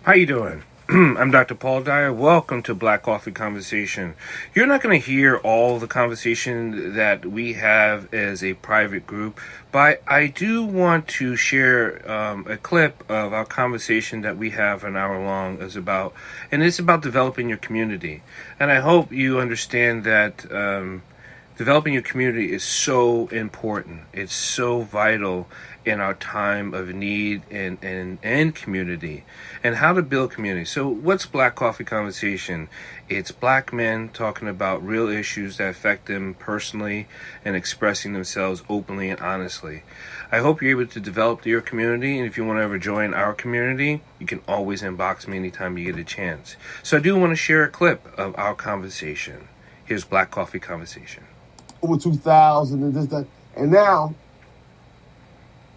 How you doing? I'm Dr. Paul Dyer. Welcome to Black Coffee Conversation. You're not going to hear all the conversation that we have as a private group, but I do want to share a clip of our conversation that we have an hour long and it's about developing your community. And I hope you understand that developing your community is so important. It's so vital in our time of need and community, and how to build community. So what's Black Coffee Conversation? It's black men talking about real issues that affect them personally and expressing themselves openly and honestly. I hope you're able to develop your community, and if you want to ever join our community, you can always inbox me anytime you get a chance. So I do want to share a clip of our conversation. Here's Black Coffee Conversation. Over 2,000 and this, that. And now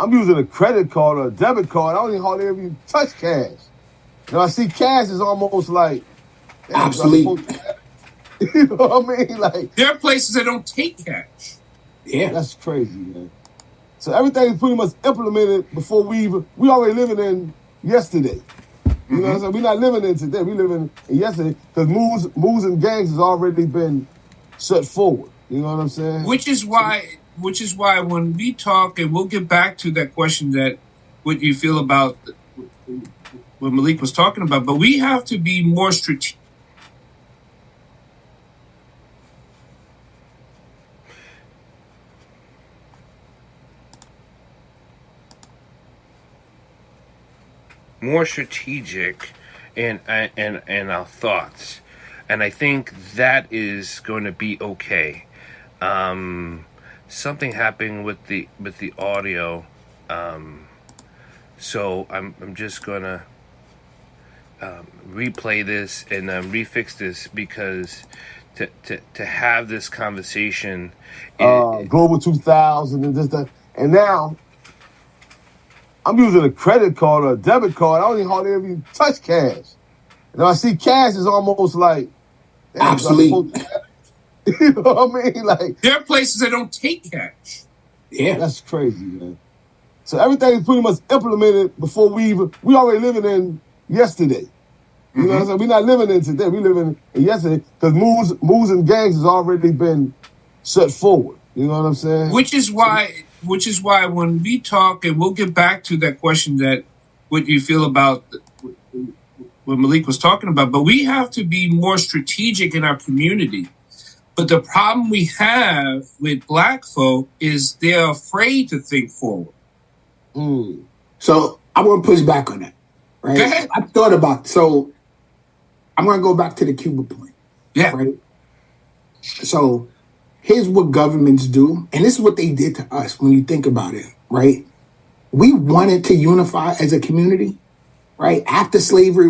I'm using a credit card or a debit card. I don't even hardly ever touch cash. Now I see cash is almost like obsolete. You know what I mean? Like, there are places that don't take cash. Yeah, that's crazy, man. So everything is pretty much implemented before we already living in yesterday. You know what I'm saying? We're not living in today. We living in yesterday because moves and gangs has already been set forward. You know what I'm saying? Which is why when we talk, and we'll get back to that question that what you feel about what Malik was talking about, but we have to be more strategic. More strategic in our thoughts, and I think that is going to be okay. Something happened with the audio, so I'm just gonna replay this and refix this because to have this conversation, Global 2000 and this, that. And now I'm using a credit card or a debit card. I don't even hardly ever touch cash. Now I see cash is almost like obsolete. You know what I mean? Like, there are places that don't take cash. Yeah, that's crazy, man. So everything is pretty much implemented before we already living in yesterday. You know what I'm saying? We're not living in today. We living in yesterday because moves and gangs has already been set forward. You know what I'm saying? Which is why when we talk, and we'll get back to that question that what you feel about what Malik was talking about, but we have to be more strategic in our community. But the problem we have with black folk is they're afraid to think forward. So I want to push back on that, right? Go ahead. I thought about, so I'm going to go back to the Cuba point. Yeah. Right? So here's what governments do, and this is what they did to us when you think about it, right? We wanted to unify as a community, right? After slavery,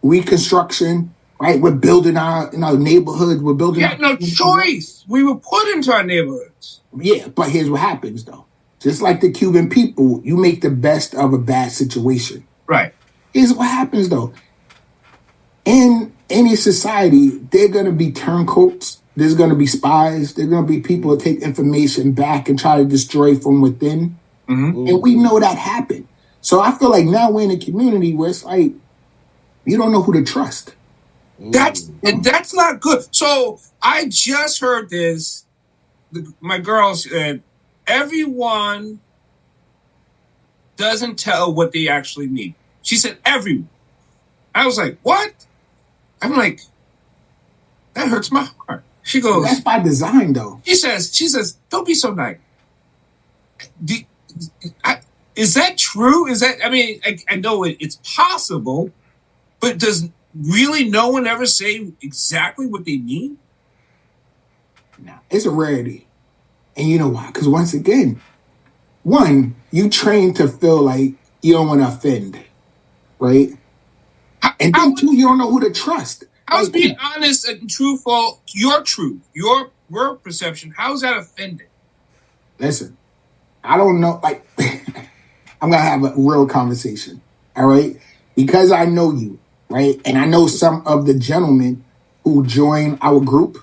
Reconstruction, right? We're building our neighborhoods. We're building. We had no choice. We were put into our neighborhoods. Yeah, but here's what happens, though. Just like the Cuban people, you make the best of a bad situation. Right. Here's what happens, though. In any society, there are going to be turncoats. There's going to be spies. There's going to be people that take information back and try to destroy from within. And we know that happened. So I feel like now we're in a community where it's like, you don't know who to trust. That's not good. So I just heard this. My girl said, everyone doesn't tell what they actually need. She said, everyone. I was like, what? I'm like, that hurts my heart. She goes, that's by design, though. She says, don't be so nice. Is that true? I know it's possible, but does really no one ever say exactly what they need? No, it's a rarity. And you know why? Because once again, one, you train to feel like you don't want to offend, right? And then two, you don't know who to trust. I was being honest and truthful. Your truth, your perception, how's that offended? Listen, I don't know. Like, I'm going to have a real conversation, all right? Because I know you, right? And I know some of the gentlemen who join our group.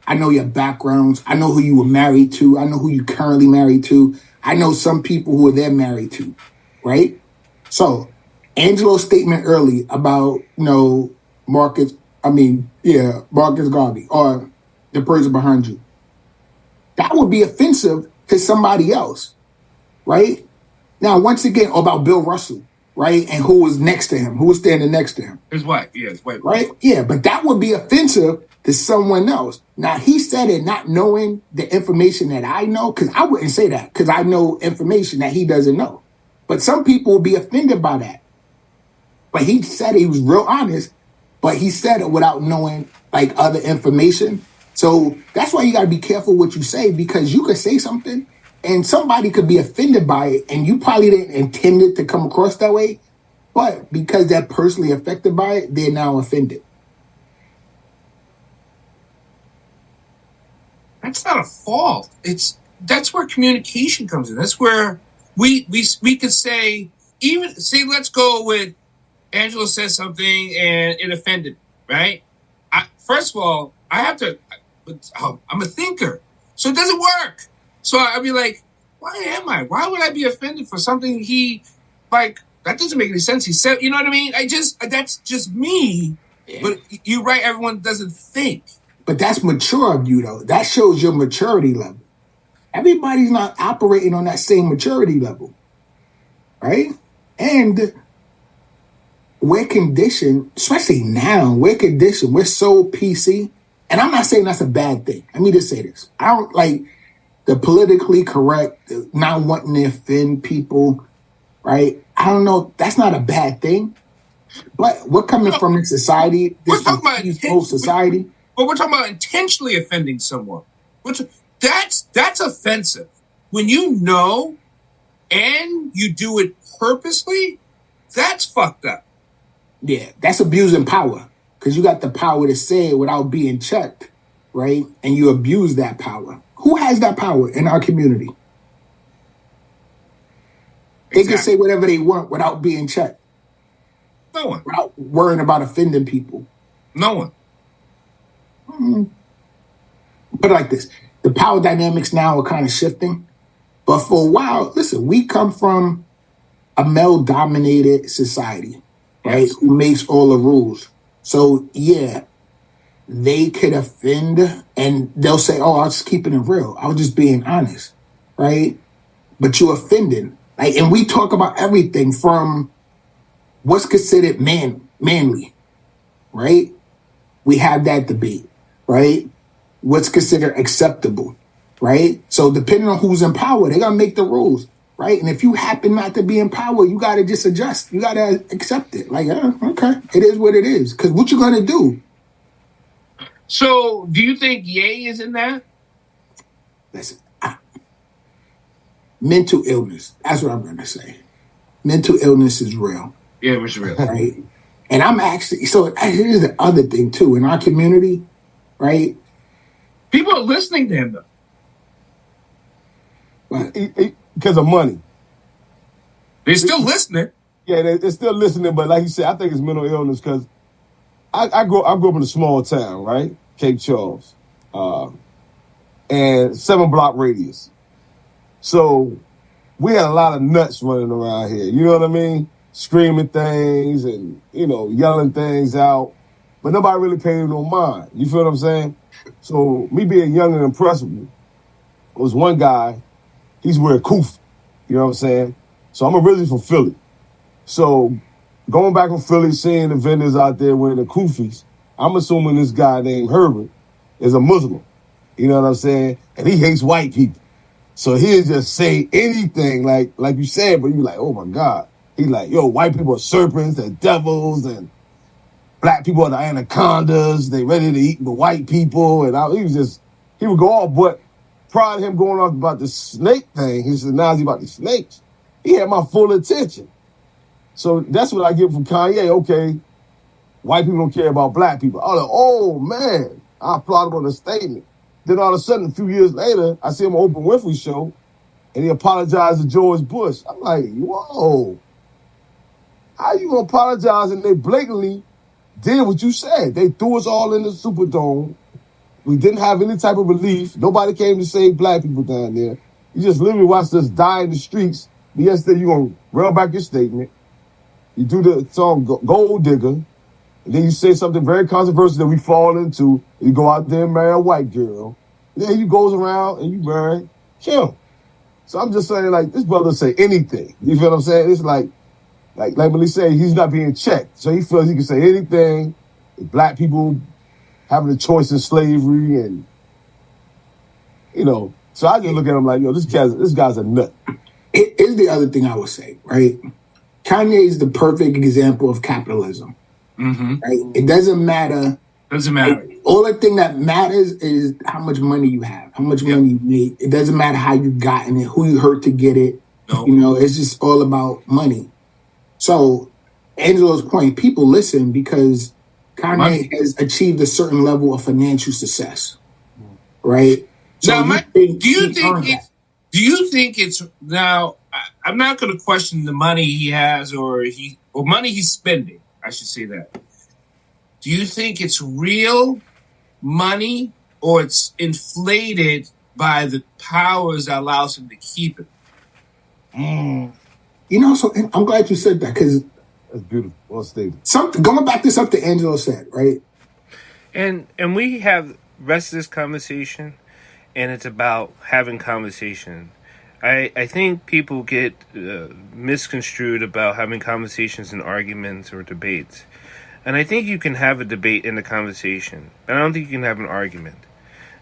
I know your backgrounds. I know who you were married to. I know who you currently married to. I know some people who are they're married to, right? So Angelo's statement early about, Marcus Garvey or the person behind you. That would be offensive to somebody else, right? Now, once again, about Bill Russell, right? And who was next to him, who was standing next to him. His wife, yeah, his wife. Right? Yeah, but that would be offensive to someone else. Now, he said it not knowing the information that I know, because I wouldn't say that, because I know information that he doesn't know. But some people will be offended by that. But he said he was real honest, but he said it without knowing, like, other information. So that's why you got to be careful what you say, because you could say something and somebody could be offended by it, and you probably didn't intend it to come across that way. But because they're personally affected by it, they're now offended. That's not a fault. That's where communication comes in. That's where we could say, let's go with Angela says something and it offended, right? First of all, I'm a thinker, so it doesn't work. So I'd be like, why would I be offended for something that doesn't make any sense. He said, you know what I mean? That's just me. Yeah. But you're right, everyone doesn't think. But that's mature of you, though. That shows your maturity level. Everybody's not operating on that same maturity level, right? And we're conditioned, especially now, we're so PC. And I'm not saying that's a bad thing. Let me just say this. I don't like the politically correct, not wanting to offend people, right? I don't know. That's not a bad thing. But we're coming from a society, this whole society. But we're talking about intentionally offending someone. That's offensive. When you know and you do it purposely, that's fucked up. Yeah, that's abusing power. Because you got the power to say it without being checked, right? And you abuse that power. Who has that power in our community? They can say whatever they want without being checked. No one. Without worrying about offending people. No one. Put it like this. The power dynamics now are kind of shifting. But for a while, listen, we come from a male-dominated society, right? Yes. Who makes all the rules. So, yeah, they could offend and they'll say, oh, I was just keeping it real. I was just being honest, right? But you're offending. Like, and we talk about everything from what's considered manly, right? We have that debate, right? What's considered acceptable, right? So depending on who's in power, they're going to make the rules, right? And if you happen not to be in power, you got to just adjust. You got to accept it. Like, okay, it is what it is. Because what you going to do? So do you think Ye is in that? Listen, mental illness. That's what I'm going to say. Mental illness is real. Yeah, it's real. Right? And I'm actually, so here's the other thing too. In our community, right? People are listening to him though. Because of money. They're still listening. Yeah, they're still listening, but like you said, I think it's mental illness because I grew up in a small town, right? Cape Charles. And 7-block radius. So we had a lot of nuts running around here. You know what I mean? Screaming things and, yelling things out. But nobody really paid no mind. You feel what I'm saying? So me being young and impressive, was one guy, he's wearing Koof. You know what I'm saying? So I'm originally from Philly. So going back from Philly, seeing the vendors out there wearing the Koofis, I'm assuming this guy named Herbert is a Muslim. You know what I'm saying? And he hates white people. So he'll just say anything like you said, but you're like, oh my God. He's like, yo, white people are serpents, they're devils, and black people are the anacondas, they ready to eat the white people. And he would go off, but prior to him going off about the snake thing, he said, now he's about the snakes. He had my full attention. So that's what I get from Kanye. Okay, white people don't care about black people. I was like, oh man, I applauded on the statement. Then all of a sudden, a few years later, I see him on Oprah Winfrey show, and he apologized to George Bush. I'm like, whoa. How you gonna apologize? And they blatantly did what you said. They threw us all in the Superdome. We didn't have any type of relief. Nobody came to save black people down there. You just literally watched us die in the streets. But yesterday, you're gonna rail back your statement. You do the song Gold Digger, and then you say something very controversial that we fall into. You go out there and marry a white girl. Then you goes around and you marry Kim. So I'm just saying, like, this brother say anything. You feel what I'm saying? It's like Malik said, he's not being checked. So he feels he can say anything. Black people having a choice in slavery and, you know. So I just look at him like, yo, this guy's a nut. Here's the other thing I would say, right? Kanye is the perfect example of capitalism. Mm-hmm. Right? It doesn't matter. Doesn't matter. Like, all the thing that matters is how much money you have, how much money you make. It doesn't matter how you gotten it, who you hurt to get it. No. You know, it's just all about money. So, Angelo's point, people listen because Kanye has achieved a certain level of financial success, right? So now, do you think it's now? I'm not going to question the money he has or money he's spending. I should say that. Do you think it's real money or it's inflated by the powers that allows him to keep it? You know, so I'm glad you said that because that's beautiful. Well stated. Going back to something Angelo said, right? And we have rest of this conversation, and it's about having conversation. I think people get misconstrued about having conversations and arguments or debates. And I think you can have a debate in a conversation. And I don't think you can have an argument.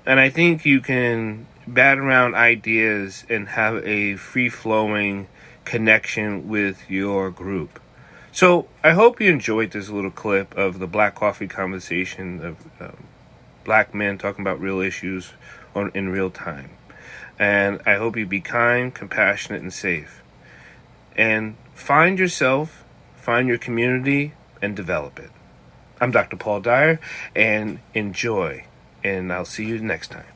And I think you can bat around ideas and have a free-flowing connection with your group. So I hope you enjoyed this little clip of the Black Coffee conversation of black men talking about real issues in real time. And I hope you be kind, compassionate, and safe. And find yourself, find your community, and develop it. I'm Dr. Paul Dyer, and enjoy. And I'll see you next time.